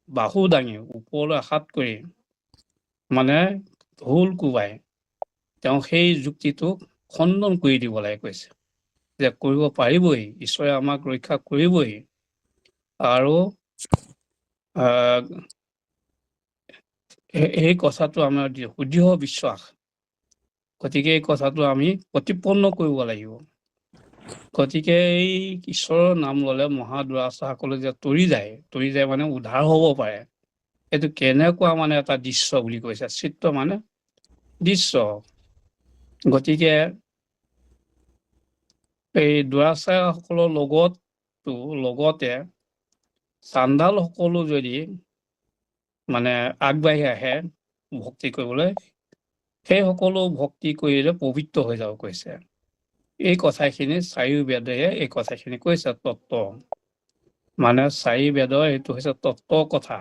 বাহু দাঙি ওপৰলৈ হাত কৰি মানে ঢোল কোবাই তেওঁ সেই যুক্তিটোক খণ্ডন কৰি দিব লাগে কৈছে যে কৰিব পাৰিবই, ঈশ্বৰে আমাক ৰক্ষা কৰিবই। আৰু এই কথাটো আমাৰ সুদৃঢ় বিশ্বাস। গতিকে এই কথাটো আমি প্ৰতিপন্ন কৰিব লাগিব। গতিকে এই ঈশ্বৰৰ নাম ললে মহাদুৰাচাৰসকলে যে তৰি যায় মানে উদ্ধাৰ হ'ব পাৰে। এইটো কেনেকুৱা মানে এটা দৃশ্য বুলি কৈছে, চিত্ৰ মানে দৃশ্য। গতিকে এই দুৰাচাৰসকলৰ লগতে চাণ্ডাল সকলো যদি মানে আগবাঢ়ি আহে ভক্তি কৰিবলৈ, সেই সকলো ভক্তি কৰিলে পবিত্ৰ হৈ যাব কৈছে। এই কথাখিনি চাৰি বেদে এই কথাখিনি কৈছে তত্ত্ব, মানে চাৰি বেদৰ এইটো হৈছে তত্ত্ব কথা,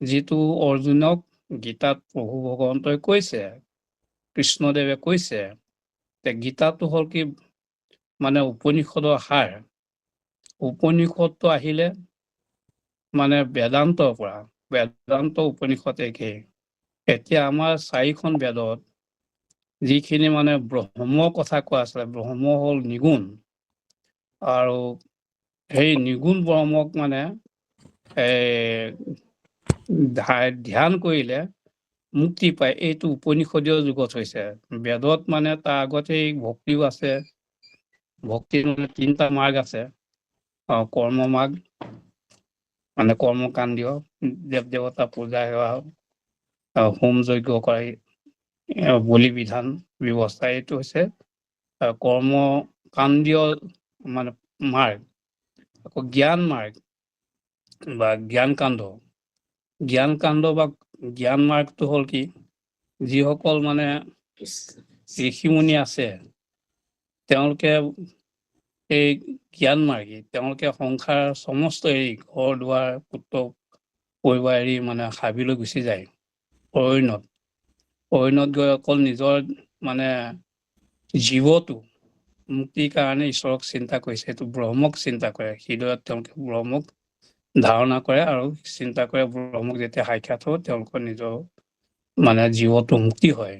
যিটো অৰ্জুনক গীতাত প্ৰভু ভগৱন্তই কৈছে, কৃষ্ণদেৱে কৈছে। গীতাটো হ'ল কি মানে উপনিষদৰ সাৰ। উপনিষদটো আহিলে মানে বেদান্তৰ পৰা, বেদান্ত উপনিষদ একেই। এতিয়া আমাৰ চাৰিখন বেদত যিখিনি মানে ব্ৰহ্মৰ কথা কোৱা আছিলে, ব্ৰহ্ম হ'ল নিগুণ, আৰু সেই নিগুণ ব্ৰহ্মক মানে ধ্যান কৰিলে মুক্তি পায়, এইটো উপনিষদীয় যুগত হৈছে। বেদত মানে তাৰ আগতেই ভক্তিও আছে। ভক্তিৰ মানে 3টা মাৰ্গ আছে। কৰ্ম মাৰ্গ মানে কৰ্মকাণ্ডীয়, দেৱ দেৱতা পূজা সেৱা, হোম যজ্ঞ কৰা, বলি বিধান ব্যৱস্থা, এইটো হৈছে কৰ্মকাণ্ডীয় মানে মাৰ্গ। আকৌ জ্ঞান মাৰ্গ বা জ্ঞান কাণ্ড, জ্ঞান কাণ্ড বা জ্ঞান মাৰ্গটো হ'ল কি, যিসকল মানে ঋষিমুনি আছে তেওঁলোকে এই জ্ঞান মাৰ্গী, তেওঁলোকে সংসাৰ সমস্ত এৰি ঘৰ দুৱাৰ পুত্ৰ পৰিবাৰ এৰি মানে হাবিলৈ গুচি যায়। অৰণ্যত গৈ অকল নিজৰ মানে জীৱটো মুক্তিৰ কাৰণে ঈশ্বৰক চিন্তা কৰিছে। সেইটো ব্ৰহ্মক চিন্তা কৰে, হৃদয়ত তেওঁলোকে ব্ৰহ্মক ধাৰণা কৰে আৰু চিন্তা কৰে ব্ৰহ্মক যেতিয়া সাক্ষাৎ হ'ব তেওঁলোকৰ নিজৰ মানে জীৱটো মুক্তি হয়।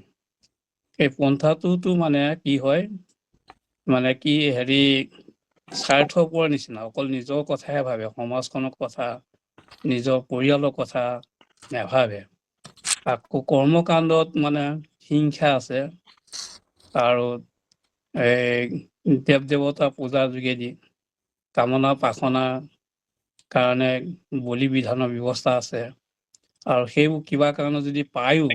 এই পন্থাটোতো মানে কি হয়, মানে কি স্বাৰ্থপৰৰ নিচিনা, অকল নিজৰ কথাহে ভাবে, সমাজখনৰ কথা, নিজৰ পৰিয়ালৰ কথা নাভাবে। আকৌ কৰ্মকাণ্ডত মানে হিংসা আছে, আৰু দেৱ দেৱতা পূজাৰ যোগেদি কামনা প্ৰাৰ্থনাৰ কাৰণে বলি বিধানৰ ব্যৱস্থা আছে। আৰু সেইবোৰ কিবা কাৰণত যদি পায়ো,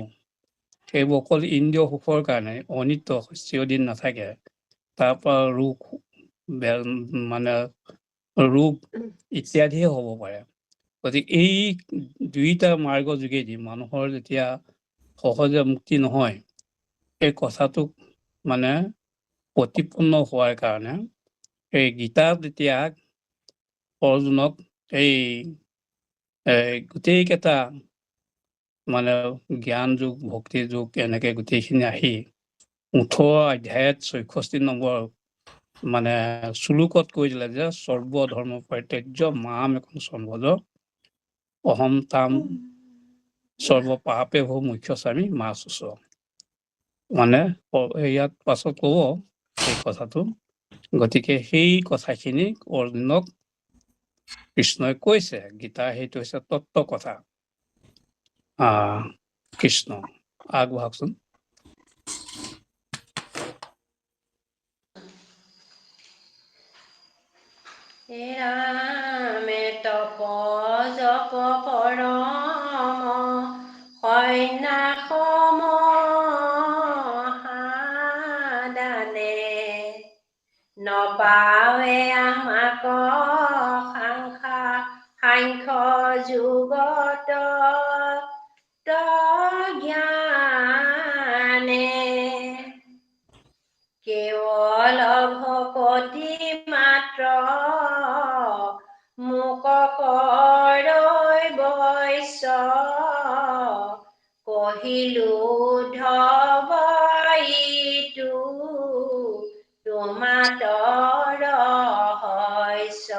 সেইবোৰ অকল ইন্দ্ৰিয় সুখৰ কাৰণে, অনিত্য চিৰদিন নাথাকে। তাৰ পৰা মানে ৰোগ ইত্যাদিহে হ'ব পাৰে। গতিকে এই 2টা মাৰ্গৰ যোগেদি মানুহৰ যেতিয়া সহজে মুক্তি নহয়, এই কথাটোক মানে প্ৰতিপন্ন হোৱাৰ কাৰণে এই গীতাত যেতিয়া অৰ্জুনক এই গোটেই কেইটা মানে জ্ঞান যুগ, ভক্তি যুগ, এনেকে গোটেইখিনি আহি 18 অধ্যায়ত 64 নম্বৰ মানে শ্লোকত কৈ দিলে যে সৰ্বধৰ্ম পৰিত্যাজ্য মাম একং শৰণ ভজ, অহম তাম সৰ্ব পাপে ভো মুখ্যস্বামী মা শুচ। মানে ইয়াত পাছত কব এই কথাটো। গতিকে সেই কথাখিনি অৰ্জুনক কৃষ্ণই কৈছে। গীতা সেইটো হৈছে তত্ত্ব কথা। কৃষ্ণ আগবঢ়াওকচোন। ৰামে তপ জপ পৰম সন্যাসম সাদানে, নপাৱে আমাক সাংখ্য যুগত জ্ঞানে, কেৱল ভকতি মাত্ৰ মোক কৰৈ বৈশ্য, কহিলো ধৱ ইটো তোমাতৰ ৰহস্য।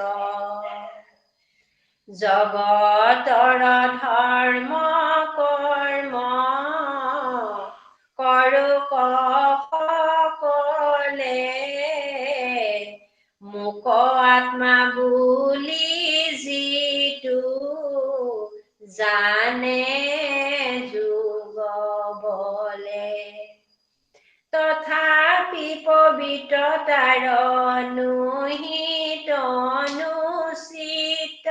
জগতৰ ধৰ্ম কৰ্ম কৰোঁ সকলে মোক আত্মা বুলি যিটো জানে যোগ বলে তথাপি পবিত্ৰতাৰ অনুহিত অনুচিত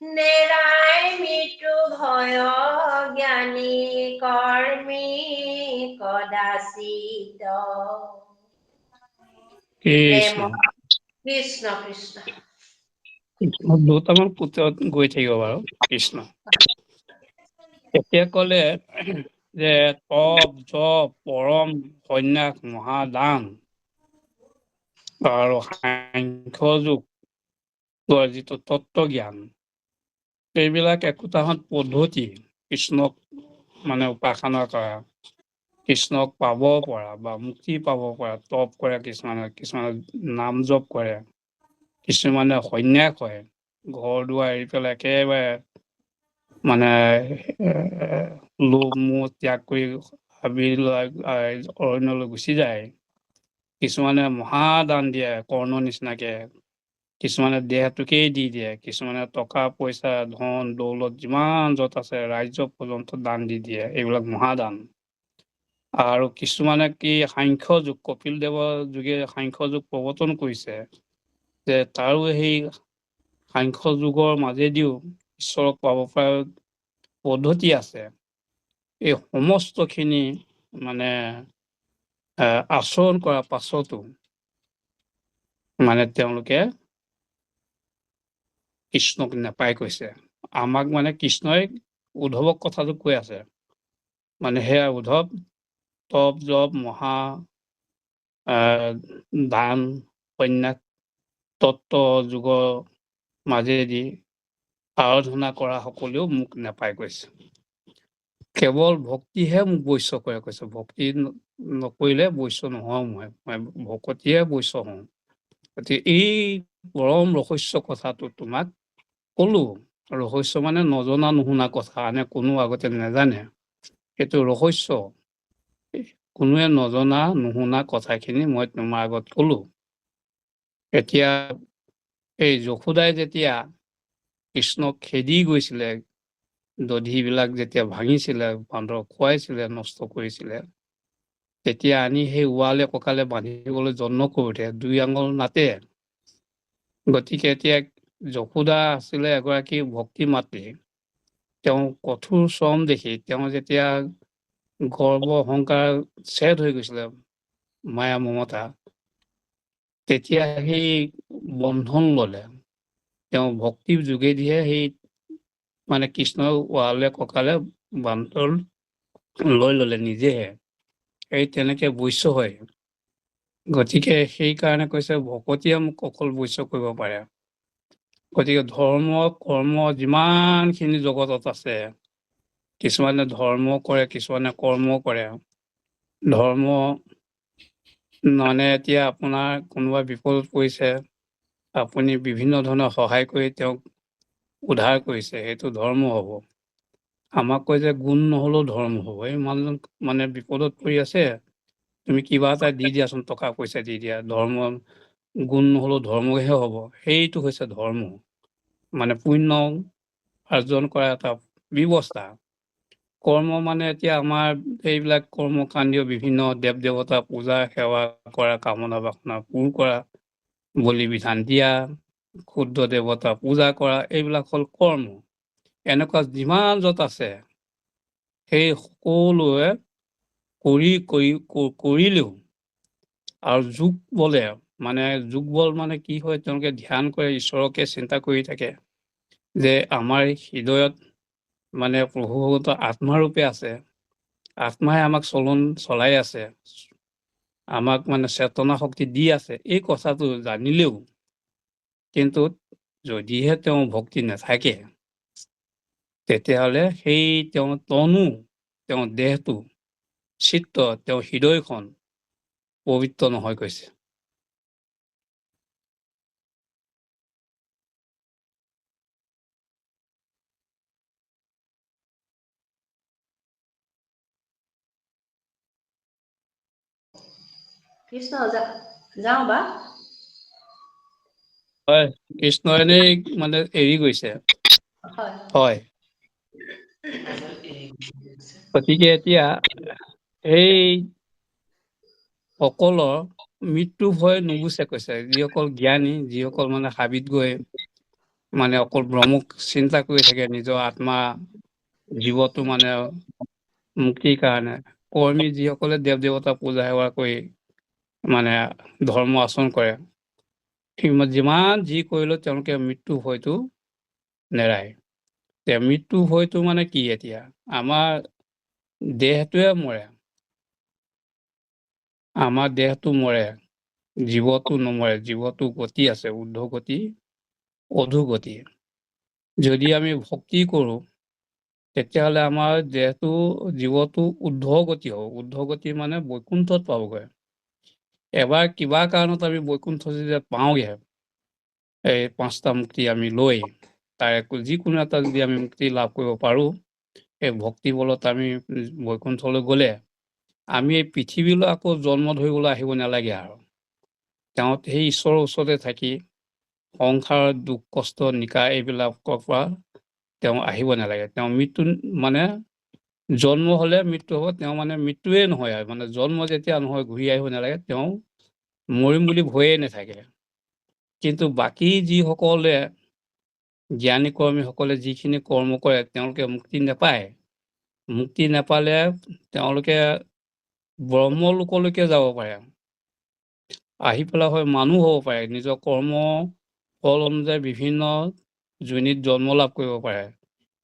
নেৰাই মৃত্যু ভয় জ্ঞানী কৰ্মী কদাচিত কৃষ্ণ কৃষ্ণ কৃষ্ণ দুটামান পুতত গৈ থাকিব বাৰু কৃষ্ণ এতিয়া কলে যে তপ জপ পৰম সন্যাস মহাদান আৰু সাংখ্য যুগৰ যিটো তত্ত্ব জ্ঞান এইবিলাক একোটাহত পদ্ধতি কৃষ্ণক মানে উপাসনা কৰা কৃষ্ণক পাব পৰা বা মুক্তি পাব পৰা তপ কৰে কিছুমানে নাম জপ কৰে কিছুমানে সন্যাস হয় ঘৰ দুৱাৰ এৰি পেলাই একেবাৰে মানে লোভ মোহ ত্যাগ কৰি অৰণ্যলৈ গুচি যায় কিছুমানে মহাদান দিয়ে কৰ্ণ নিচিনাকে কিছুমানে দেহটোকেই দি দিয়ে কিছুমানে টকা পইচা ধন দৌলত যিমান য'ত আছে ৰাজ্য পৰ্যন্ত দান দি দিয়ে এইবিলাক মহাদান আৰু কিছুমানে কি সাংখ্য যুগ কপিল দেৱৰ যুগে সাংখ্য যুগ প্ৰৱৰ্তন কৰিছে যে তাৰো সেই সাংখ্য যুগৰ মাজেদিও ঈশ্বৰক পাব পৰা পদ্ধতি আছে এই সমস্তখিনি মানে আচৰণ কৰাৰ পাছতো মানে তেওঁলোকে কৃষ্ণক নাপাই কৈছে আমাক মানে কৃষ্ণই উদ্ধৱক কথাটো কৈ আছে মানে সেয়া উদ্ধৱ তপ জপ মহা দান সন্যাস তত্ত্ব যুগৰ মাজেদি আৰাধনা কৰা সকলেও মোক নাপাই কৈছে কেৱল ভক্তিহে মোক বৈশ্য কৰে কৈছে ভক্তি নকৰিলে বৈশ্য নহওঁ মই ভকতিহে বৈশ্য হওঁ গতিকে এই পৰম ৰহস্য কথাটো তোমাক কলো ৰহস্য মানে নজনা নুশুনা কথা আনে কোনো আগতে নাজানে সেইটো ৰহস্য কোনোৱে নজনা নুশুনা কথাখিনি মই তোমাৰ আগত কলো এতিয়া এই যশোদাই যেতিয়া কৃষ্ণক খেদি গৈছিলে দধিবিলাক যেতিয়া ভাঙিছিলে বান্দৰক খুৱাইছিলে নষ্ট কৰিছিলে তেতিয়া আনি সেই ওৱালে কঁকালে বান্ধিবলৈ যত্ন কৰোঁতে 2 আঙুল নাতে গতিকে এতিয়া যশোদা আছিলে এগৰাকী ভক্তি মাতৃ তেওঁ কঠোৰ শ্ৰম দেখি তেওঁ যেতিয়া গৰ্ব অহংকাৰ ছেদ হৈ গৈছিলে মায়া মমতা তেতিয়া সেই বন্ধন ললে তেওঁ ভক্তিৰ যোগেদিহে সেই মানে কৃষ্ণৰ ওৱালে কঁকালে বান্ধন লৈ ললে নিজেহে এই তেনেকে বৈশ্য হয় গতিকে সেইকাৰণে কৈছে ভকতিয়ে মোক অকল বৈশ্য কৰিব পাৰে গতিকে ধৰ্ম কৰ্ম যিমানখিনি জগতত আছে কিছুমানে ধৰ্ম কৰে কিছুমানে কৰ্ম কৰে ধৰ্ম মানে এতিয়া আপোনাৰ কোনোবা বিপদত পৰিছে আপুনি বিভিন্ন ধৰণৰ সহায় কৰি তেওঁক উদ্ধাৰ কৰিছে সেইটো ধৰ্ম হ'ব আমাক কয় যে গুণ নহলেও ধৰ্ম হ'ব এই মানুহজন মানে বিপদত পৰি আছে তুমি কিবা এটা দি দিয়াচোন টকা পইচা দি দিয়া ধৰ্ম গুণ নহলেও ধৰ্মহে হ'ব সেইটো হৈছে ধৰ্ম মানে পুণ্য অৰ্জন কৰা এটা ব্যৱস্থা কৰ্ম মানে এতিয়া আমাৰ এইবিলাক কৰ্মকাণ্ডীয় বিভিন্ন দেৱ দেৱতা পূজা সেৱা কৰা কামনা বাসনা পূৰ কৰা বলি বিধান দিয়া ক্ষুদ্ৰ দেৱতা পূজা কৰা এইবিলাক হ'ল কৰ্ম এনেকুৱা যিমান য'ত আছে সেই সকলোৱে কৰিলেও আৰু যোগ বলে মানে যোগ বল মানে কি হয় তেওঁলোকে ধ্যান কৰে ঈশ্বৰকে চিন্তা কৰি থাকে যে আমাৰ হৃদয়ত মানে প্ৰভু ভগৱন্ত আত্মাৰূপে আছে আত্মাই আমাক চলাই আছে আমাক মানে চেতনা শক্তি দি আছে এই কথাটো জানিলেও কিন্তু যদিহে তেওঁ ভক্তি নাথাকে তেতিয়াহ'লে সেই তেওঁ তনু তেওঁ দেহটো চিত্ত তেওঁ হৃদয়খন পবিত্ৰ নহয় কৈছে কৃষ্ণ যাওঁ বা হয়, কৃষ্ণ এনেই মানে এৰি গৈছে। হয় হয়, গতিকে এতিয়া এই সকলৰ মৃত্যু ভয় নুগুচে কৈছে, যিসকল জ্ঞানী, যিসকল মানে হাবিত গৈ মানে অকল ব্ৰহ্মক চিন্তা কৰি থাকে, নিজৰ আত্মা জীৱটো মানে মুক্তিৰ কাৰণে, কৰ্মী যিসকলে দেৱ দেৱতা পূজা সেৱা কৰি মানে ধৰ্ম আচৰণ কৰে, যিমান যি কৰিলেও তেওঁলোকে মৃত্যু ভয়টো নেৰাই। মৃত্যু ভয়টো মানে কি? এতিয়া আমাৰ দেহটোৱে মৰে, আমাৰ দেহটো মৰে, জীৱটো নমৰে। জীৱটো গতি আছে, ঊৰ্ধ্ব গতি, অধোগতি। যদি আমি ভক্তি কৰোঁ, তেতিয়াহ'লে আমাৰ দেহটো, জীৱটো ঊৰ্ধ্ব গতি হ'ব। ঊৰ্ধ্ব গতি মানে বৈকুণ্ঠত পাবগৈ। এবাৰ কিবা কাৰণত আমি বৈকুণ্ঠ যেতিয়া পাওঁগে, এই পাঁচটা মুক্তি আমি লৈ তাৰে যিকোনো এটা যদি আমি মুক্তি লাভ কৰিব পাৰোঁ, এই ভক্তি বলত আমি বৈকুণ্ঠলৈ গ'লে আমি এই পৃথিৱীলৈ আকৌ জন্ম ধৰিবলৈ আহিব নালাগে আৰু। তেওঁ সেই ঈশ্বৰৰ ওচৰতে থাকি সংসাৰৰ দুখ কষ্ট নিকা এইবিলাকৰ পৰা তেওঁ আহিব নালাগে। তেওঁ মৃত্যু মানে জন্ম হ'লে মৃত্যু হ'ব, তেওঁ মানে মৃত্যুয়ে নহয় আৰু, মানে জন্ম যেতিয়া নহয় ঘূৰি আহিব নালাগে, তেওঁ মৰিম বুলি ভয়ে নাথাকে। কিন্তু বাকী যিসকলে জ্ঞানী কৰ্মীসকলে যিখিনি কৰ্ম কৰে, তেওঁলোকে মুক্তি নাপায়। মুক্তি নাপালে তেওঁলোকে ব্ৰহ্মলোকলৈকে যাব পাৰে, আহি পেলাই হয় মানুহ হ'ব পাৰে, নিজৰ কৰ্ম ফল অনুযায়ী বিভিন্ন যোনিত জন্ম লাভ কৰিব পাৰে।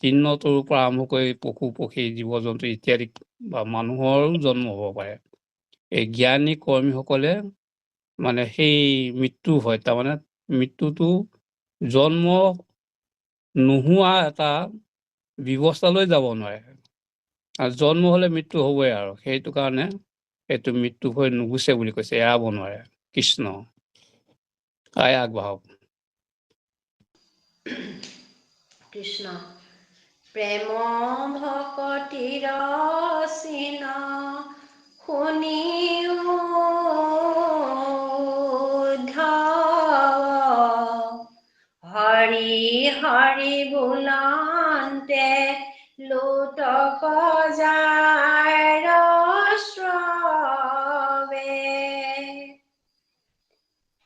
তৃণতৰুৰ পৰা আৰম্ভ কৰি পশু পক্ষী জীৱ জন্তু ইত্যাদি বা মানুহৰো জন্ম হ'ব পাৰে। এই জ্ঞানী কৰ্মীসকলে মানে সেই মৃত্যু হয়, তাৰমানে মৃত্যুটো জন্ম নোহোৱা এটা ব্যৱস্থালৈ যাব নোৱাৰে। আৰু জন্ম হ'লে মৃত্যু হ'বই আৰু, সেইটো কাৰণে এইটো মৃত্যু ভয় নুগুচে বুলি কৈছে, এৰাব নোৱাৰে। কৃষ্ণ আগবাঢ়ক। কৃষ্ণ প্ৰেম ভকতিৰ চিন শুনি উদ্ধৱ হৰি হৰি বোলন্তে লোটক যায় শ্ৰৱে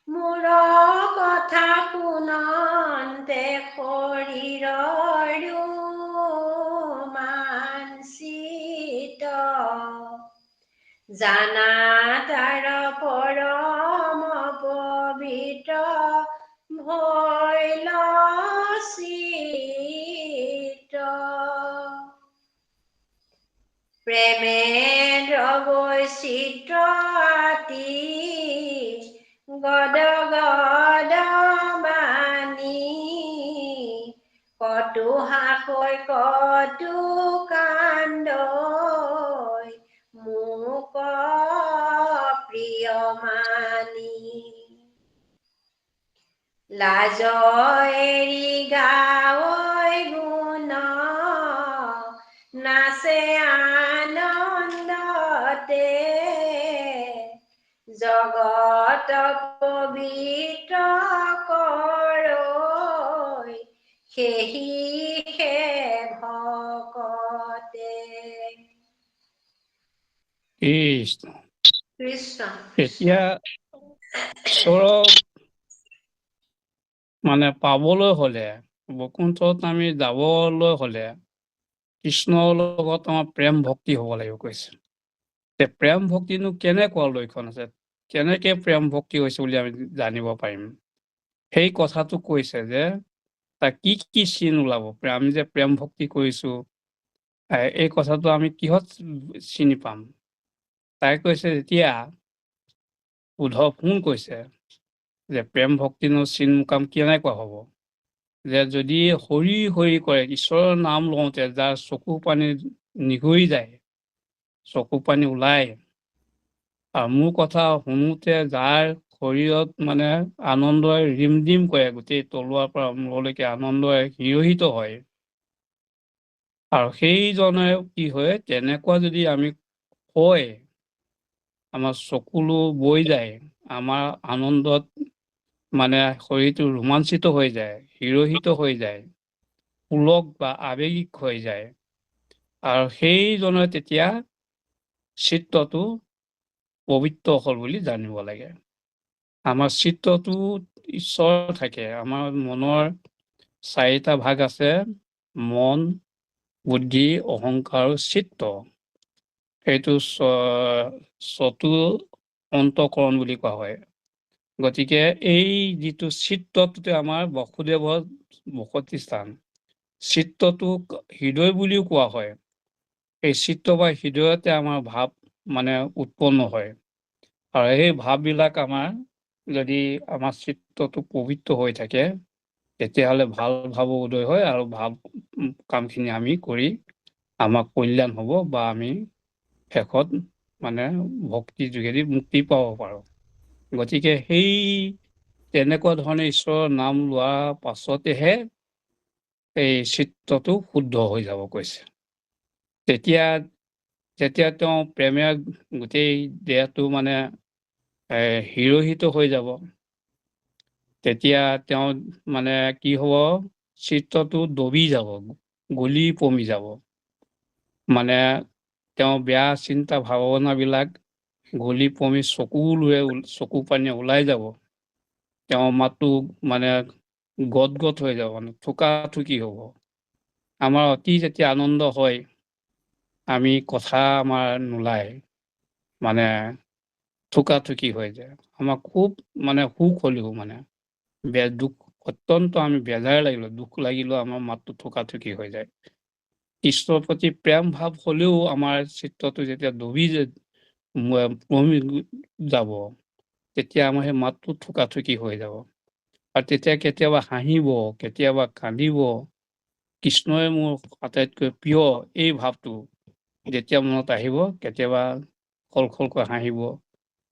মোৰ কথা শুনন্তে শৰীৰৰ মানসিত জানা তাৰ পৰম পবিত্ৰ ভৈল চিত প্ৰেমেন্দ্ৰ বৈচিত্ৰ আতি গদ গদ বাণী কটু হাসৈ কটু কান্দৈ মোক প্ৰিয় মানি লাজ এৰি গাৱৈ গুণ নাচে আনন্দতে জগত পবিত্ৰ কৰৈ সেহিহে ভকতে কৃষ্ণ। কৃষ্ণ এতিয়া ঈশ্বৰক মানে পাবলৈ হ'লে, বৈকুণ্ঠত আমি যাবলৈ হ'লে কৃষ্ণৰ লগত আমাৰ প্ৰেম ভক্তি হ'ব লাগিব কৈছে। প্ৰেম ভক্তিনো কেনেকুৱা লক্ষণ আছে, কেনেকে প্ৰেম ভক্তি হৈছে বুলি আমি জানিব পাৰিম? সেই কথাটো কৈছে যে তাৰ কি কি চিন ওলাব, আমি যে প্ৰেম ভক্তি কৰিছো, এই কথাটো আমি কিহত চিনি পাম? তাই কৈছে, যেতিয়া উদ্ধৱ কোন কৈছে যে প্ৰেম ভক্তিনো চিন মুকাম কেনেকুৱা হ'ব? যে যদি হৰি হৰি কৰে, ঈশ্বৰৰ নাম লওঁতে যাৰ চকু পানী নিগৰি যায়, চকু পানী ওলাই, আৰু মোৰ কথা শুনোতে যাৰ শৰীৰত মানে আনন্দই ৰিম ৰিম কৰে, গোটেই তলুৱাৰ পৰা মূৰলৈকে আনন্দই হিৰহিত হয়, আৰু সেইজনে কি হয়, তেনেকুৱা যদি আমি কয়, আমাৰ চকুলো বৈ যায়, আমাৰ আনন্দত মানে শৰীৰটো ৰোমাঞ্চিত হৈ যায়, হিৰোহিত হৈ যায়, পুলক বা আৱেগিক হৈ যায়। আৰু সেইজনে তেতিয়া চিত্ৰটো পবিত্ৰ হ'ল বুলি জানিব লাগে। আমাৰ চিত্ৰটো ঈশ্বৰ থাকে। আমাৰ মনৰ 4টা ভাগ আছে, মন, বুদ্ধি, অহংকাৰ আৰু চিত্ত। সেইটো চতু অন্তঃকৰণ বুলি কোৱা হয়। গতিকে এই যিটো চিত্ৰটোতে আমাৰ বসুদেৱৰ বসতি স্থান। চিত্ৰটোক হৃদয় বুলিও কোৱা হয়। এই চিত্ত বা হৃদয়তে আমাৰ ভাৱ মানে উৎপন্ন হয়। আৰু এই ভাৱবিলাক আমাৰ যদি আমাৰ চিত্ৰটো পবিত্ৰ হৈ থাকে, তেতিয়াহ'লে ভাল ভাৱো উদয় হয় আৰু ভাল কামখিনি আমি কৰি আমাৰ কল্যাণ হ'ব বা আমি শেষত মানে ভক্তিৰ যোগেদি মুক্তি পাব পাৰোঁ। গতিকে সেই তেনেকুৱা ধৰণে ঈশ্বৰৰ নাম লোৱাৰ পাছতেহে এই চিত্ৰটো শুদ্ধ হৈ যাব কৈছে। যেতিয়া তেওঁ প্ৰেমে গোটেই দেহটো মানে হিৰোহিত হৈ যাব, তেতিয়া তেওঁ মানে কি হ'ব, চিত্ৰটো দবি যাব, গলি পমি যাব। মানে তেওঁ বেয়া চিন্তা ভাৱনাবিলাক গলি পমি চকু পানী ওলাই যাব। তেওঁ মাতটো মানে গদগদ হৈ যাব, মানে থুকাথুকি হ'ব। আমাৰ অতি যেতিয়া আনন্দ হয়, আমি কথা আমাৰ নোলায়, মানে থুকাথুকি হৈ যায়। আমাৰ খুব মানে সুখ হ'লেও মানে দুখ অত্যন্ত আমি বেজাৰ লাগিলো, দুখ লাগিলেও আমাৰ মাতটো থুকাথুকি হৈ যায়। ঈশ্বৰৰ প্ৰতি প্ৰেম ভাৱ হ'লেও আমাৰ চিত্ৰটো যেতিয়া ডুবি যাব, তেতিয়া আমাৰ সেই মাতটো থুকাথুকি হৈ যাব। আৰু তেতিয়া কেতিয়াবা হাঁহিব, কেতিয়াবা কান্দিব। কৃষ্ণই মোৰ আটাইতকৈ প্ৰিয়, এই ভাৱটো যেতিয়া মনত আহিব, কেতিয়াবা খলখলকৈ হাঁহিব,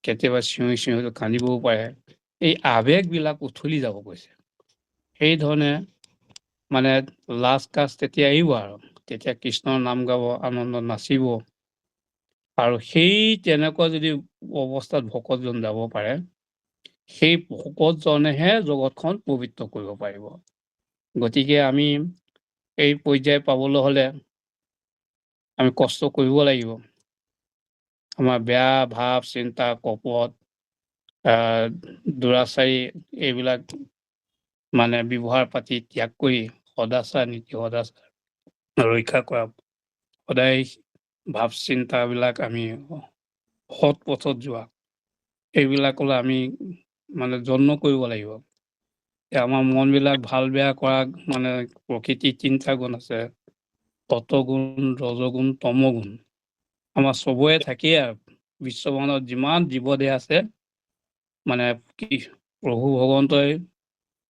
কেতিয়াবা চিঞৰি চিঞৰি কান্দিবও পাৰে। এই আৱেগবিলাক উঠলি যাব কৈছে। সেইধৰণে মানে লাজ কাজ তেতিয়া আহিব আৰু তেতিয়া কৃষ্ণৰ নাম গাব, আনন্দত নাচিব। আৰু সেই তেনেকুৱা যদি অৱস্থাত ভকতজন যাব পাৰে, সেই ভকতজনেহে জগতখন পবিত্ৰ কৰিব পাৰিব। গতিকে আমি এই পৰ্যায় পাবলৈ হ'লে আমি কষ্ট কৰিব লাগিব। আমাৰ বেয়া ভাৱ, চিন্তা, কপট, দুৰাচাৰী এইবিলাক মানে ব্যৱহাৰ পাতি ত্যাগ কৰি সদাচাৰ, নীতি সদাচাৰ ৰক্ষা কৰা, সদায় ভাৱ চিন্তাবিলাক আমি সৎ পথত যোৱা, এইবিলাকলৈ আমি মানে যত্ন কৰিব লাগিব। আমাৰ মনবিলাক ভাল বেয়া কৰা মানে প্ৰকৃতিৰ 3টা গুণ আছে, সতগুণ, ৰজগুণ, তমগুণ। আমাৰ চবৰে থাকেই আৰু বিশ্বব্ৰহ্মাণ্ডত যিমান জীৱদেহ আছে, মানে প্ৰভু ভগৱন্তই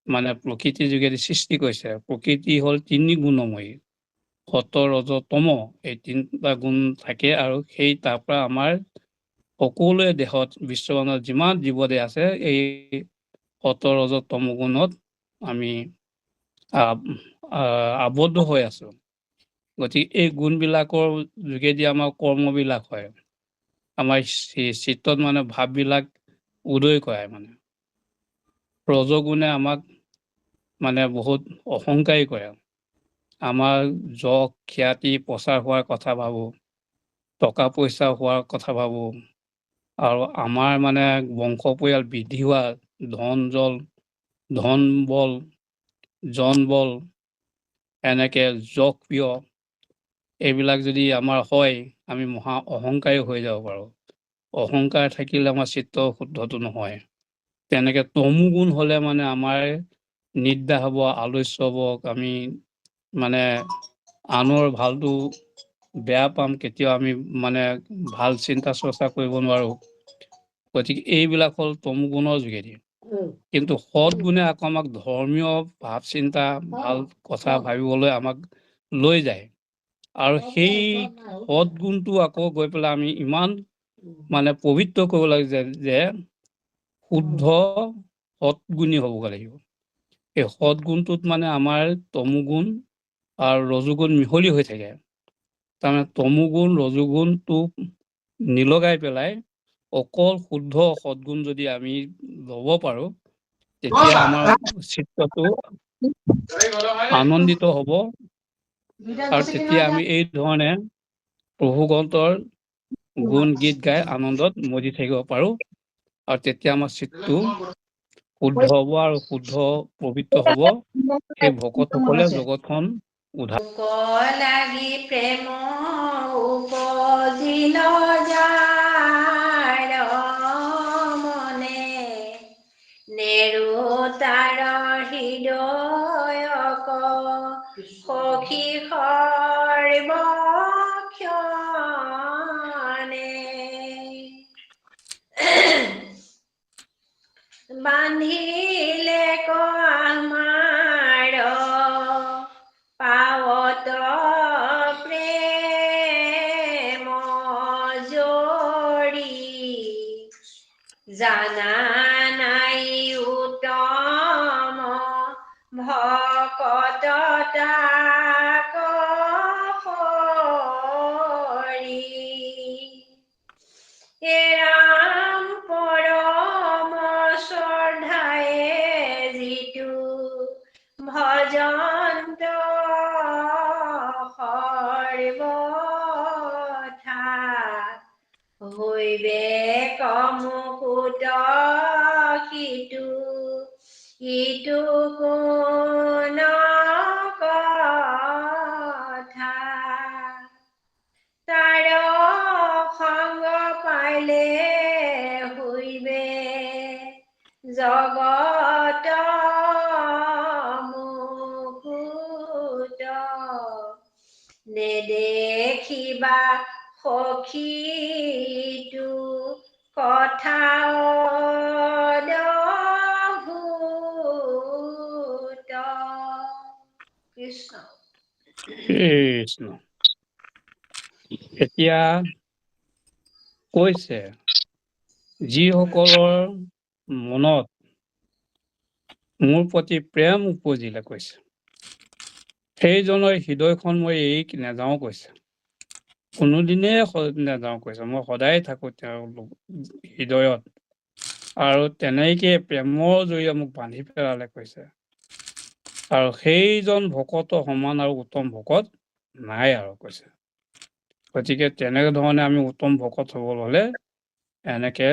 মানে প্ৰকৃতিৰ যোগেদি সৃষ্টি কৰিছে। প্ৰকৃতি হ'ল 3 গুণময়ী, সত, ৰজ, তম। এই 3টা গুণ থাকে আৰু সেই তাৰ পৰা আমাৰ সকলোৱে দেহত বিশ্বব্ৰহ্মাণ্ডত যিমান জীৱদেহ আছে, এই সত, ৰজ, তম গুণত আমি আবদ্ধ হৈ আছো। গতিকে এই গুণবিলাকৰ যোগেদি আমাৰ কৰ্মবিলাক হয়। আমাৰ চিত্ৰত মানে ভাৱবিলাক উদয় কৰায়। মানে ৰজগুণে আমাক মানে বহুত অহংকাৰী কৰে। আমাৰ যশ খ্যাতি প্ৰচাৰ হোৱাৰ কথা ভাবোঁ, টকা পইচা হোৱাৰ কথা ভাবোঁ, আৰু আমাৰ মানে বংশ পৰিয়াল বৃদ্ধি হোৱা, ধন বল, জন বল, এনেকে যশপ্ৰিয়, এইবিলাক যদি আমাৰ হয়, আমি মহা অহংকাৰী হৈ যাব পাৰোঁ। অহংকাৰ থাকিলে আমাৰ চিত্ত শুদ্ধটো নহয়। তেনেকে তমোগুণ হ'লে মানে আমাৰ নিদ্ৰা হ'ব, আলস্য হ'ব, আমি মানে আনৰ ভালটো বেয়া পাম, কেতিয়াও আমি মানে ভাল চিন্তা চৰ্চা কৰিব নোৱাৰোঁ। গতিকে এইবিলাক হ'ল তমোগুণৰ যোগেদি। কিন্তু সৎ গুণে আকৌ আমাক ধৰ্মীয় ভাৱ চিন্তা, ভাল কথা ভাবিবলৈ আমাক লৈ যায়। আৰু সেই সৎ গুণটো আকৌ গৈ পেলাই আমি ইমান মানে পবিত্ৰ কৰিব লাগে যে শুদ্ধ সৎগুণী হ'বগৈ লাগিব। এই সৎগুণটোত মানে আমাৰ তমোগুণ আৰু ৰজোগুণ মিহলি হৈ থাকে। তাৰমানে তমোগুণ, ৰজোগুণটো নিলগাই পেলাই অকল শুদ্ধ সদ্গুণ যদি আমি ল'ব পাৰো, তেতিয়া আমাৰ চিত্তটো আনন্দিত হ'ব আৰু তেতিয়া আমি এই ধৰণে প্ৰভুগন্তৰ গুণ গীত গাই আনন্দত মজি থাকিব পাৰো আৰু তেতিয়া আমাৰ চিত্তটো শুদ্ধ হ'ব আৰু শুদ্ধ পবিত্ৰ হ'ব। সেই ভকতসকলে জগতখন উদ্ধাৰ লাগি প্ৰেম উপজিল যাৰ মনে নেৰু তাৰ হৃদয়ক সখী সৰ্বক্ষণে বান্ধিলে আমাৰ পাৱত প্ৰেম জৰি জানা নাই উত্তম ভকত তাক সৰি ৰাম পৰম শ্ৰদ্ধায়ে যিটো ভজন্ত সৰ্বথা হৈবে কমুকুত সিটো ইটো কোন কথা তাৰ সঙ্গ পাইলে হৈবে জগত মুকুত নেদেখিবা সখীটো কথা অদ্ভুত কৃষ্ণ। কৃষ্ণ। এতিয়া কৈছে যিসকলৰ মনত মোৰ প্ৰতি প্ৰেম উপজিলে কৈছে, সেইজনৰ হৃদয়খন মই এৰি নাযাওঁ কৈছে। কোনোদিনে নাযাওঁ কৈছে, মই সদায় থাকো তেওঁৰ হৃদয়ত আৰু তেনেকে প্ৰেমৰ জৰিয়তে মোক বান্ধি পেলালে কৈছে। আৰু সেইজন ভকত সমান আৰু উত্তম ভকত নাই আৰু কৈছে। গতিকে তেনেধৰণে আমি উত্তম ভকত হবলৈ হ'লে এনেকে